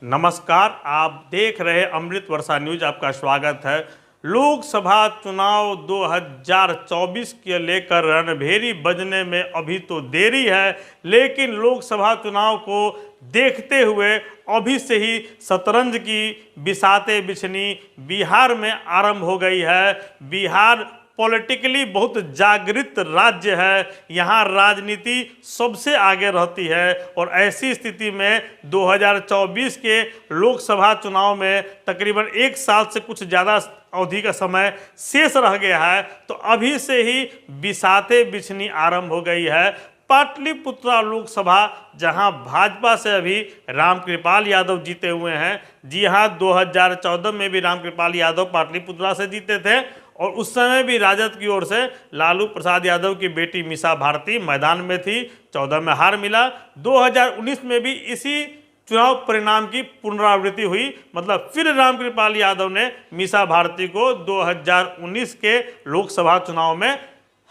नमस्कार, आप देख रहे अमृत वर्षा न्यूज। आपका स्वागत है। लोकसभा चुनाव 2024 के लेकर रणभेरी बजने में अभी तो देरी है, लेकिन लोकसभा चुनाव को देखते हुए अभी से ही शतरंज की बिसातें बिछनी बिहार में आरंभ हो गई है। बिहार पॉलिटिकली बहुत जागृत राज्य है, यहाँ राजनीति सबसे आगे रहती है और ऐसी स्थिति में 2024 के लोकसभा चुनाव में तकरीबन एक साल से कुछ ज़्यादा अवधि का समय शेष रह गया है, तो अभी से ही बिसातें बिछनी आरंभ हो गई है। पाटलिपुत्रा लोकसभा, जहां भाजपा से अभी रामकृपाल यादव जीते हुए हैं। जी हां, 2014 में भी रामकृपाल यादव पाटलिपुत्रा से जीते थे और उस समय भी राजद की ओर से लालू प्रसाद यादव की बेटी मीसा भारती मैदान में थी। 14 में हार मिला। 2019 में भी इसी चुनाव परिणाम की पुनरावृत्ति हुई, मतलब फिर रामकृपाल यादव ने मीसा भारती को 2019 के लोकसभा चुनाव में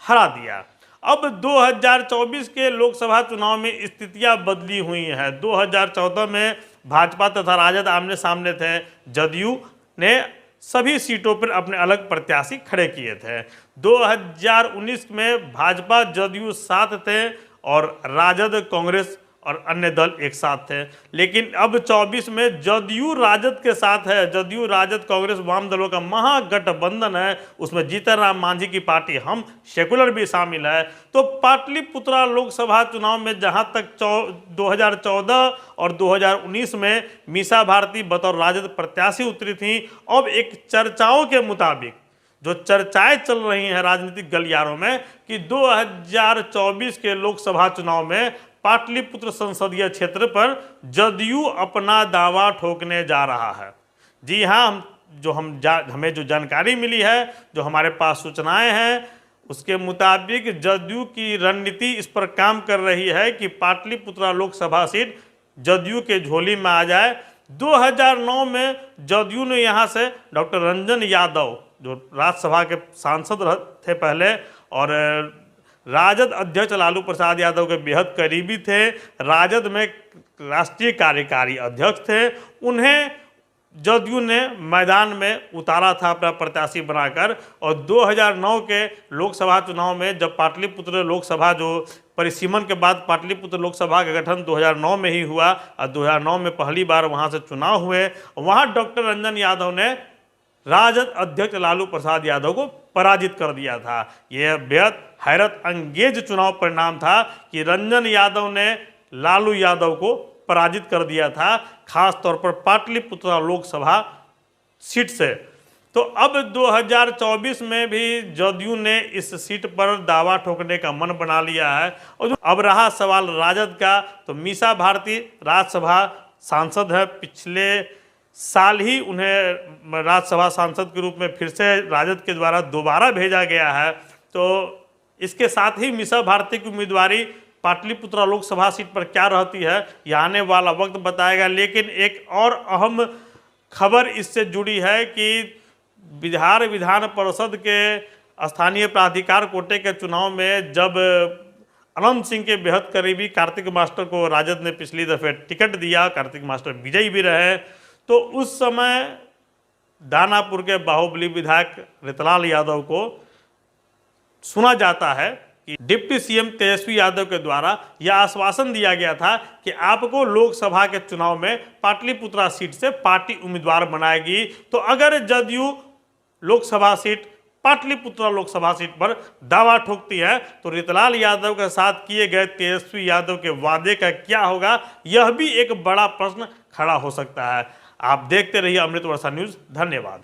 हरा दिया। अब 2024 के लोकसभा चुनाव में स्थितियां बदली हुई हैं। 2014 में भाजपा तथा राजद आमने सामने थे। जदयू ने सभी सीटों पर अपने अलग प्रत्याशी खड़े किए थे। 2019 में भाजपा जदयू साथ थे और राजद कांग्रेस और अन्य दल एक साथ थे, लेकिन अब 24 में जदयू राजद के साथ है। जदयू राजद कांग्रेस वाम दलों का महागठबंधन है, उसमें जीतन राम मांझी की पार्टी हम सेकुलर भी शामिल है। तो पाटलिपुत्रा लोकसभा चुनाव में जहां तक 2014 और 2019 में मीसा भारती बतौर राजद प्रत्याशी उतरी थी, अब एक चर्चाओं के मुताबिक जो चर्चाएं चल रही हैं राजनीतिक गलियारों में कि 2024 के लोकसभा चुनाव में पाटलिपुत्र संसदीय क्षेत्र पर जदयू अपना दावा ठोकने जा रहा है। जी हाँ, हमें जो जानकारी मिली है, जो हमारे पास सूचनाएं हैं, उसके मुताबिक जदयू की रणनीति इस पर काम कर रही है कि पाटलिपुत्रा लोकसभा सीट जदयू के झोली में आ जाए। 2009 में जदयू ने यहाँ से डॉक्टर रंजन यादव, जो राज्यसभा के सांसद थे पहले और राजद अध्यक्ष लालू प्रसाद यादव के बेहद करीबी थे, राजद में राष्ट्रीय कार्यकारी अध्यक्ष थे, उन्हें जदयू ने मैदान में उतारा था अपना प्रत्याशी बनाकर। और 2009 के लोकसभा चुनाव में जब पाटलिपुत्र लोकसभा जो परिसीमन के बाद पाटलिपुत्र लोकसभा का गठन 2009 में ही हुआ और 2009 में पहली बार वहां से चुनाव हुए, वहां डॉक्टर रंजन यादव ने राजद अध्यक्ष लालू प्रसाद यादव को पराजित कर दिया था। यह बेहद हैरत अंगेज चुनाव परिणाम था कि रंजन यादव ने लालू यादव को पराजित कर दिया था, खास तौर पर पाटलिपुत्रा लोकसभा सीट से। तो अब 2024 में भी जदयू ने इस सीट पर दावा ठोकने का मन बना लिया है। और अब रहा सवाल राजद का, तो मीसा भारती राज्यसभा सांसद है। पिछले साल ही उन्हें राज्यसभा सांसद के रूप में फिर से राजद के द्वारा दोबारा भेजा गया है। तो इसके साथ ही मीसा भारती की उम्मीदवारी पाटलिपुत्रा लोकसभा सीट पर क्या रहती है, यह आने वाला वक्त बताएगा। लेकिन एक और अहम खबर इससे जुड़ी है कि बिहार विधान परिषद के स्थानीय प्राधिकार कोटे के चुनाव में जब अनंत सिंह के बेहद करीबी कार्तिक मास्टर को राजद ने पिछली दफे टिकट दिया, कार्तिक मास्टर विजयी भी रहे, तो उस समय दानापुर के बाहुबली विधायक रितलाल यादव को सुना जाता है कि डिप्टी सीएम तेजस्वी यादव के द्वारा यह आश्वासन दिया गया था कि आपको लोकसभा के चुनाव में पाटलिपुत्रा सीट से पार्टी उम्मीदवार बनाएगी। तो अगर जदयू लोकसभा सीट पाटलिपुत्रा लोकसभा सीट पर दावा ठोकती है, तो रितलाल यादव के साथ किए गए तेजस्वी यादव के वादे का क्या होगा, यह भी एक बड़ा प्रश्न खड़ा हो सकता है। आप देखते रहिए अमृत वर्षा न्यूज। धन्यवाद।